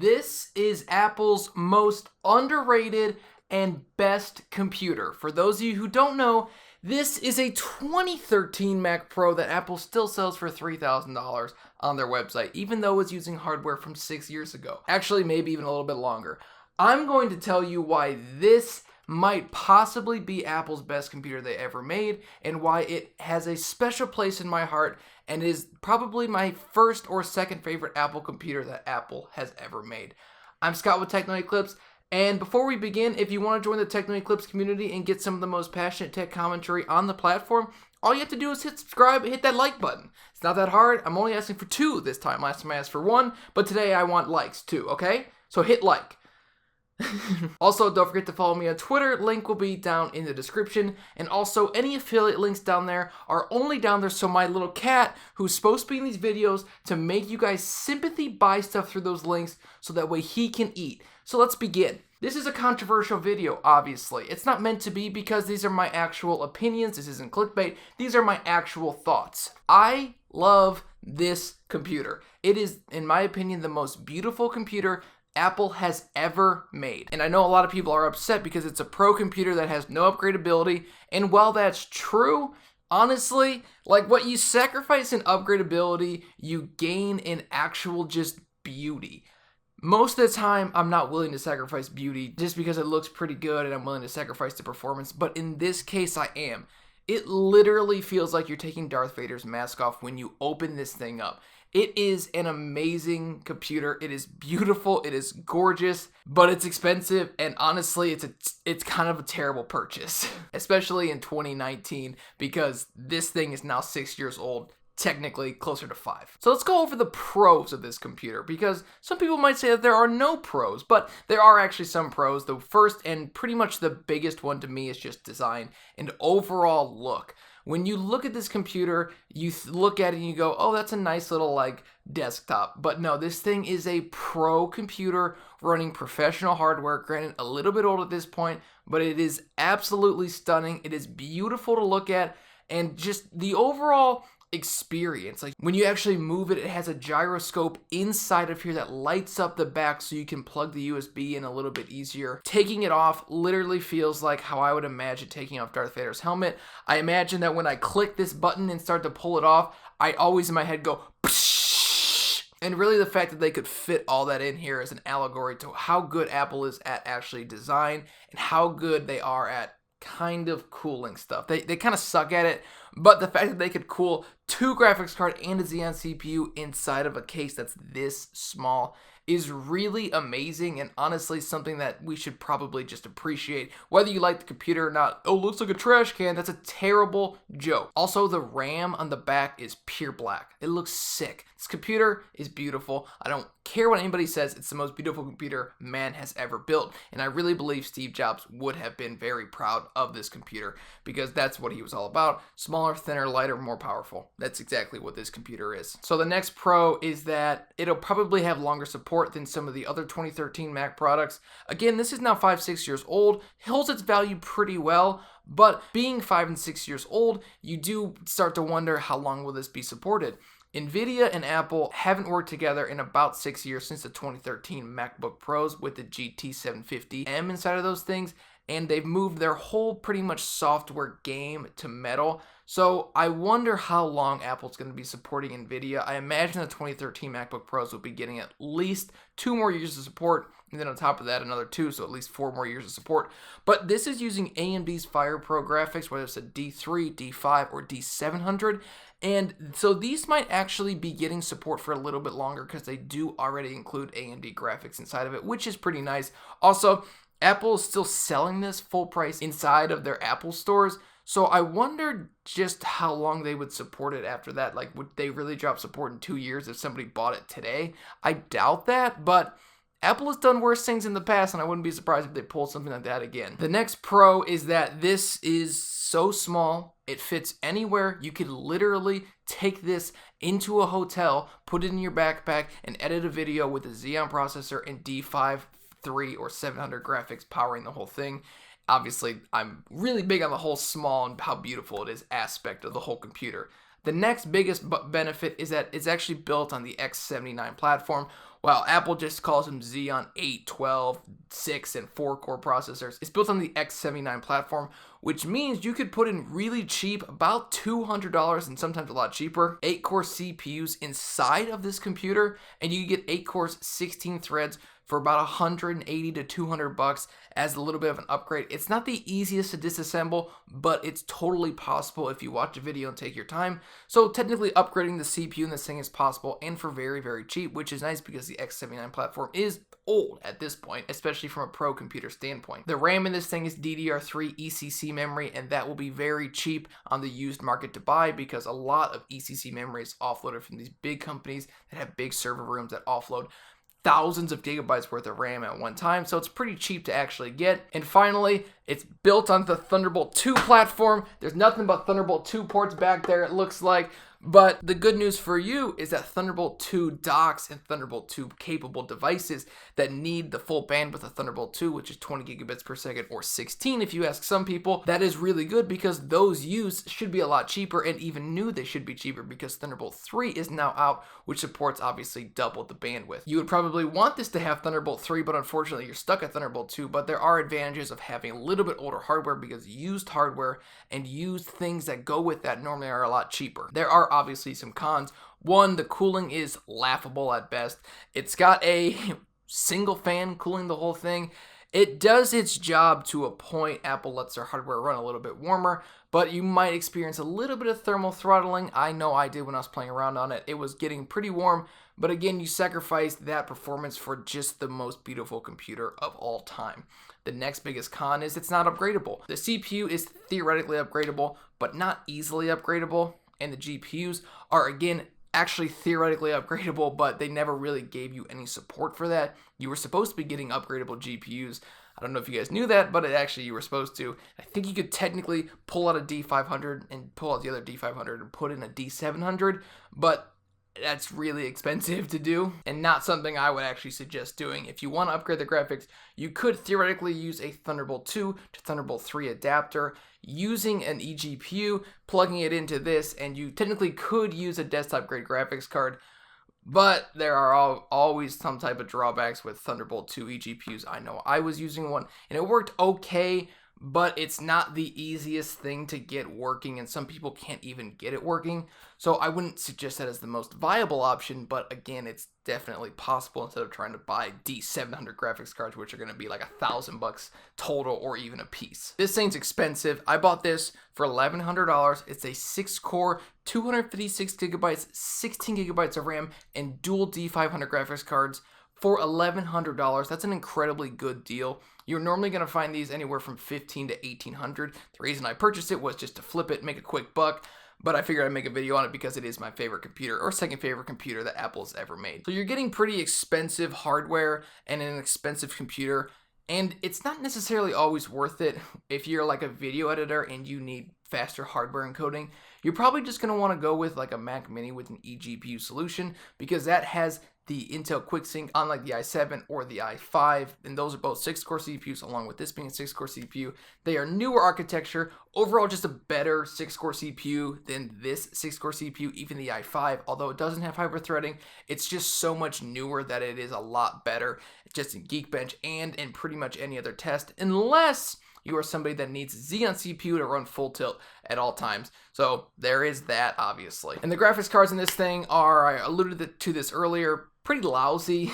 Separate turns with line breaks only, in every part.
This is Apple's most underrated and best computer. For those of you who don't know, this is a 2013 Mac Pro that Apple still sells for $3,000 on their website, even though it's using hardware from 6 years ago. Actually, maybe even a little bit longer. I'm going to tell you why this might possibly be Apple's best computer they ever made, and why it has a special place in my heart and is probably my first or second favorite Apple computer that Apple has ever made. I'm Scott with Techno Eclipse, and before we begin, if you want to join the Techno Eclipse community and get some of the most passionate tech commentary on the platform, all you have to do is hit subscribe and hit that like button. It's not that hard. I'm only asking for 2 this time. Last time I asked for 1, but today I want likes too, okay? So hit like. Also, don't forget to follow me on Twitter. Link will be down in the description. And also, any affiliate links down there are only down there so my little cat, who's supposed to be in these videos to make you guys sympathy buy stuff through those links so that way he can eat. So let's begin. This is a controversial video, obviously. It's not meant to be because these are my actual opinions. This isn't clickbait. These are my actual thoughts. I love this computer. It is, in my opinion, the most beautiful computer Apple has ever made. And I know a lot of people are upset because it's a pro computer that has no upgradability. And while that's true, honestly, like what you sacrifice in upgradability, you gain in actual just beauty. Most of the time, I'm not willing to sacrifice beauty just because it looks pretty good and I'm willing to sacrifice the performance. But in this case, I am. It literally feels like you're taking Darth Vader's mask off when you open this thing up. It is an amazing computer. It is beautiful. It is gorgeous, but it's expensive. And honestly, it's kind of a terrible purchase, especially in 2019, because this thing is now 6 years old, technically closer to 5. So let's go over the pros of this computer, because some people might say that there are no pros, but there are actually some pros. The first and pretty much the biggest one to me is just design and overall look. When you look at this computer, you look at it and you go, oh, that's a nice little like desktop. But no, this thing is a pro computer running professional hardware. Granted, a little bit old at this point, but it is absolutely stunning. It is beautiful to look at, and just the overall experience. Like when you actually move it, it has a gyroscope inside of here that lights up the back so you can plug the USB in a little bit easier. Taking it off literally feels like how I would imagine taking off Darth Vader's helmet. I imagine that when I click this button and start to pull it off, I always in my head go psh. And really the fact that they could fit all that in here is an allegory to how good Apple is at actually design and how good they are at kind of cooling stuff. They kind of suck at it, but the fact that they could cool 2 graphics card and a Xeon CPU inside of a case that's this small is really amazing, and honestly something that we should probably just appreciate. Whether you like the computer or not, oh, looks like a trash can, that's a terrible joke. Also, the RAM on the back is pure black. It looks sick. This computer is beautiful. I don't care what anybody says, it's the most beautiful computer man has ever built, and I really believe Steve Jobs would have been very proud of this computer because that's what he was all about. Smaller, thinner, lighter, more powerful. That's exactly what this computer is. So the next pro is that it'll probably have longer support than some of the other 2013 Mac products. Again, this is now 5-6 years old, holds its value pretty well, but being 5 and 6 years old, you do start to wonder how long will this be supported. Nvidia and Apple haven't worked together in about 6 years since the 2013 MacBook Pros with the GT 750M inside of those things, and they've moved their whole pretty much software game to Metal. So I wonder how long Apple's going to be supporting Nvidia. I imagine the 2013 MacBook Pros will be getting at least 2 more years of support, and then on top of that another 2, so at least 4 more years of support. But this is using AMD's FirePro graphics, whether it's a D3, D5, or D700. And so these might actually be getting support for a little bit longer because they do already include AMD graphics inside of it, which is pretty nice. Also, Apple is still selling this full price inside of their Apple stores. So I wonder just how long they would support it after that. Like, would they really drop support in 2 years if somebody bought it today? I doubt that, but Apple has done worse things in the past, and I wouldn't be surprised if they pull something like that again. The next pro is that this is so small, it fits anywhere. You could literally take this into a hotel, put it in your backpack, and edit a video with a Xeon processor and D5, 3, or 700 graphics powering the whole thing. Obviously, I'm really big on the whole small and how beautiful it is aspect of the whole computer. The next biggest benefit is that it's actually built on the X79 platform. While Apple just calls them Xeon 8, 12, 6, and 4 core processors, it's built on the X79 platform, which means you could put in really cheap, about $200 and sometimes a lot cheaper, 8-core CPUs inside of this computer, and you get 8 cores, 16 threads for about 180 to 200 bucks as a little bit of an upgrade. It's not the easiest to disassemble, but it's totally possible if you watch a video and take your time. So technically upgrading the CPU in this thing is possible and for very, very cheap, which is nice because the X79 platform is old at this point, especially from a pro computer standpoint. The RAM in this thing is DDR3 ECC memory, and that will be very cheap on the used market to buy because a lot of ECC memory is offloaded from these big companies that have big server rooms that offload thousands of gigabytes worth of RAM at one time, so it's pretty cheap to actually get. And finally, it's built on the Thunderbolt 2 platform. There's nothing but Thunderbolt 2 ports back there, it looks like. But the good news for you is that Thunderbolt 2 docks and Thunderbolt 2 capable devices that need the full bandwidth of Thunderbolt 2, which is 20 gigabits per second or 16 if you ask some people, that is really good because those used should be a lot cheaper, and even new they should be cheaper because Thunderbolt 3 is now out, which supports obviously double the bandwidth. You would probably want this to have Thunderbolt 3, but unfortunately you're stuck at Thunderbolt 2, but there are advantages of having a little bit older hardware because used hardware and used things that go with that normally are a lot cheaper. There are obviously some cons. One, the cooling is laughable at best. It's got a single fan cooling the whole thing. It does its job to a point. Apple lets their hardware run a little bit warmer, but you might experience a little bit of thermal throttling. I know I did when I was playing around on it. It was getting pretty warm, but again, you sacrifice that performance for just the most beautiful computer of all time. The next biggest con is it's not upgradable. The CPU is theoretically upgradable, but not easily upgradable, and the GPUs are, again, actually theoretically upgradable, but they never really gave you any support for that. You were supposed to be getting upgradable GPUs. I don't know if you guys knew that, but actually you were supposed to. I think you could technically pull out a D500 and pull out the other D500 and put in a D700, but that's really expensive to do and not something I would actually suggest doing. If you want to upgrade the graphics, you could theoretically use a Thunderbolt 2 to Thunderbolt 3 adapter using an eGPU, plugging it into this, and you technically could use a desktop grade graphics card, but there are always some type of drawbacks with Thunderbolt 2 eGPUs. I know I was using one and it worked okay, but it's not the easiest thing to get working, and some people can't even get it working. So I wouldn't suggest that as the most viable option, but again, it's definitely possible instead of trying to buy D700 graphics cards, which are going to be like $1,000 total or even a piece. This thing's expensive. I bought this for $1,100. It's a 6-core, 256 gigabytes, 16 gigabytes of RAM, and dual D500 graphics cards for $1,100. That's an incredibly good deal. You're normally going to find these anywhere from $1,500 to $1,800. The reason I purchased it was just to flip it, make a quick buck, but I figured I'd make a video on it because it is my favorite computer, or second favorite computer that Apple's ever made. So you're getting pretty expensive hardware and an expensive computer, and it's not necessarily always worth it if you're like a video editor and you need faster hardware encoding. You're probably just going to want to go with like a Mac Mini with an eGPU solution because that has the Intel QuickSync, unlike the i7 or the i5, and those are both 6-core CPUs, along with this being a 6-core CPU. They are newer architecture, overall just a better 6-core CPU than this 6-core CPU, even the i5, although it doesn't have hyper-threading. It's just so much newer that it is a lot better, just in Geekbench and in pretty much any other test, unless you are somebody that needs Xeon CPU to run full tilt at all times. So there is that, obviously. And the graphics cards in this thing are, I alluded to this earlier, pretty lousy.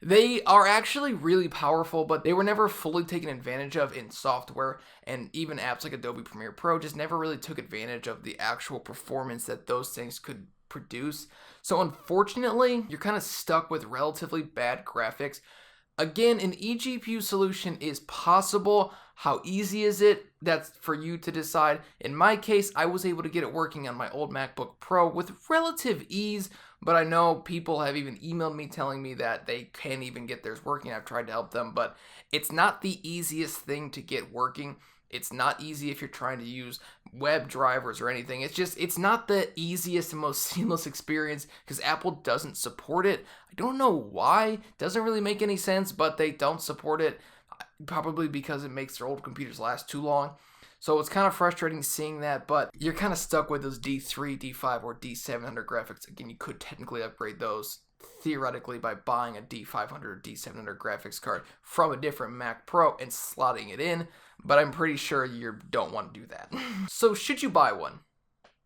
They are actually really powerful, but they were never fully taken advantage of in software, and even apps like Adobe Premiere Pro just never really took advantage of the actual performance that those things could produce. So unfortunately, you're kind of stuck with relatively bad graphics. Again, an eGPU solution is possible. How easy is it? That's for you to decide. In my case, I was able to get it working on my old MacBook Pro with relative ease, but I know people have even emailed me telling me that they can't even get theirs working. I've tried to help them, but it's not the easiest thing to get working. It's not easy if you're trying to use web drivers or anything. It's not the easiest and most seamless experience because Apple doesn't support it. I don't know why. It doesn't really make any sense, but they don't support it. Probably because it makes their old computers last too long. So it's kind of frustrating seeing that, but you're kind of stuck with those D3, D5, or D700 graphics. Again, you could technically upgrade those theoretically by buying a D500 or D700 graphics card from a different Mac Pro and slotting it in, but I'm pretty sure you don't want to do that. So should you buy one?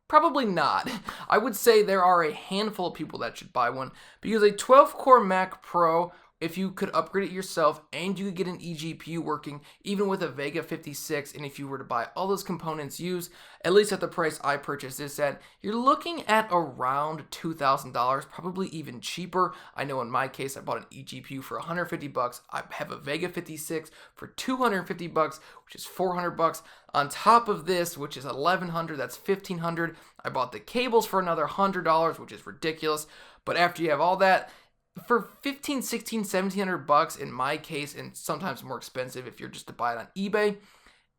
Probably not. I would say there are a handful of people that should buy one because a 12-core Mac Pro, if you could upgrade it yourself and you could get an eGPU working even with a Vega 56, and if you were to buy all those components used, at least at the price I purchased this at, you're looking at around $2,000, probably even cheaper. I know in my case I bought an eGPU for $150. I have a Vega 56 for $250, which is $400. On top of this, which is $1,100, that's $1,500. I bought the cables for another $100, which is ridiculous. But after you have all that, for $1,500, $1,600, $1,700 in my case, and sometimes more expensive if you're just to buy it on eBay,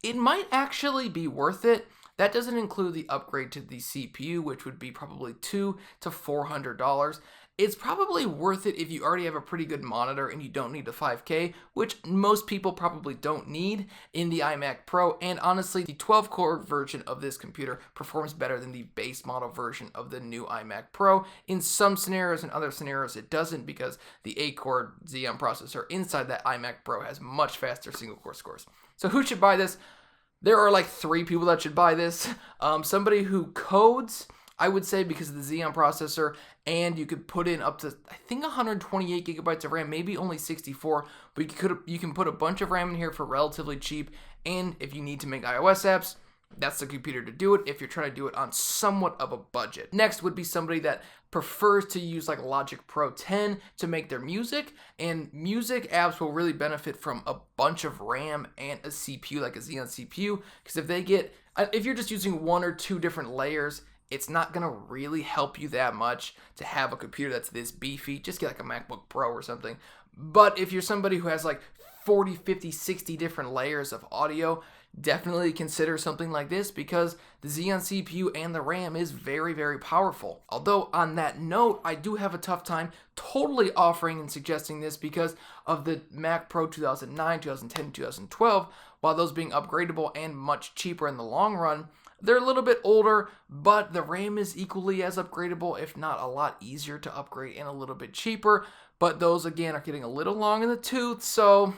it might actually be worth it. That doesn't include the upgrade to the CPU, which would be probably $200 to $400. It's probably worth it if you already have a pretty good monitor and you don't need a 5K, which most people probably don't need in the iMac Pro. And honestly, the 12-core version of this computer performs better than the base model version of the new iMac Pro. In some scenarios and other scenarios, it doesn't because the 8-core Xeon processor inside that iMac Pro has much faster single-core scores. So who should buy this? There are like 3 people that should buy this. Somebody who codes, I would say, because of the Xeon processor, and you could put in up to, I think, 128 gigabytes of RAM, maybe only 64, but you can put a bunch of RAM in here for relatively cheap, and if you need to make iOS apps, that's the computer to do it if you're trying to do it on somewhat of a budget. Next would be somebody that prefers to use like Logic Pro 10 to make their music, and music apps will really benefit from a bunch of RAM and a CPU like a Xeon CPU, because if you're just using 1 or 2 different layers, it's not going to really help you that much to have a computer that's this beefy. Just get like a MacBook Pro or something. But if you're somebody who has like 40, 50, 60 different layers of audio, definitely consider something like this because the Xeon CPU and the RAM is very, very powerful. Although on that note, I do have a tough time totally offering and suggesting this because of the Mac Pro 2009, 2010, 2012, while those being upgradable and much cheaper in the long run. They're a little bit older, but the RAM is equally as upgradable, if not a lot easier to upgrade and a little bit cheaper. But those, again, are getting a little long in the tooth, so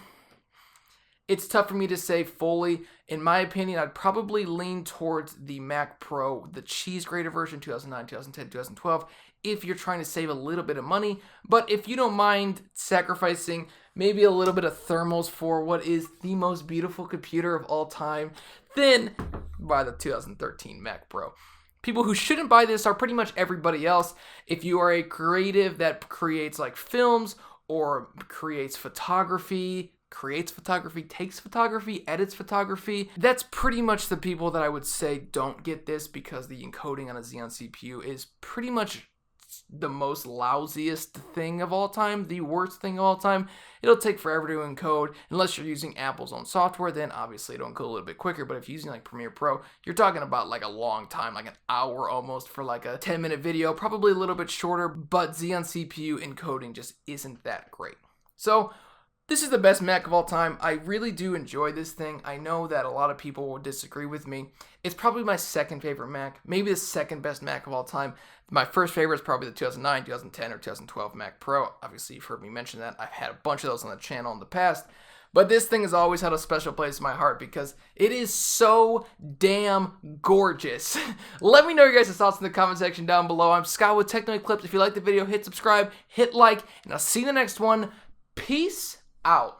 it's tough for me to say fully. In my opinion, I'd probably lean towards the Mac Pro, the cheese grater version, 2009, 2010, 2012, if you're trying to save a little bit of money. But if you don't mind sacrificing maybe a little bit of thermals for what is the most beautiful computer of all time, then buy the 2013 Mac Pro. People who shouldn't buy this are pretty much everybody else. If you are a creative that creates like films or creates photography, takes photography, edits photography, that's pretty much the people that I would say don't get this because the encoding on a Xeon CPU is pretty much the most lousiest thing of all time, the worst thing of all time. It'll take forever to encode unless you're using Apple's own software. Then obviously it'll encode a little bit quicker, but if you're using like Premiere Pro, you're talking about like a long time, like an hour almost for like a 10-minute video, probably a little bit shorter, but Xeon CPU encoding just isn't that great. So this is the best Mac of all time. I really do enjoy this thing. I know that a lot of people will disagree with me. It's probably my second favorite Mac, maybe the second best Mac of all time. My first favorite is probably the 2009, 2010, or 2012 Mac Pro. Obviously, you've heard me mention that. I've had a bunch of those on the channel in the past. But this thing has always had a special place in my heart because it is so damn gorgeous. Let me know your guys' thoughts in the comment section down below. I'm Scott with Techno Eclipse. If you like the video, hit subscribe, hit like, and I'll see you in the next one. Peace out.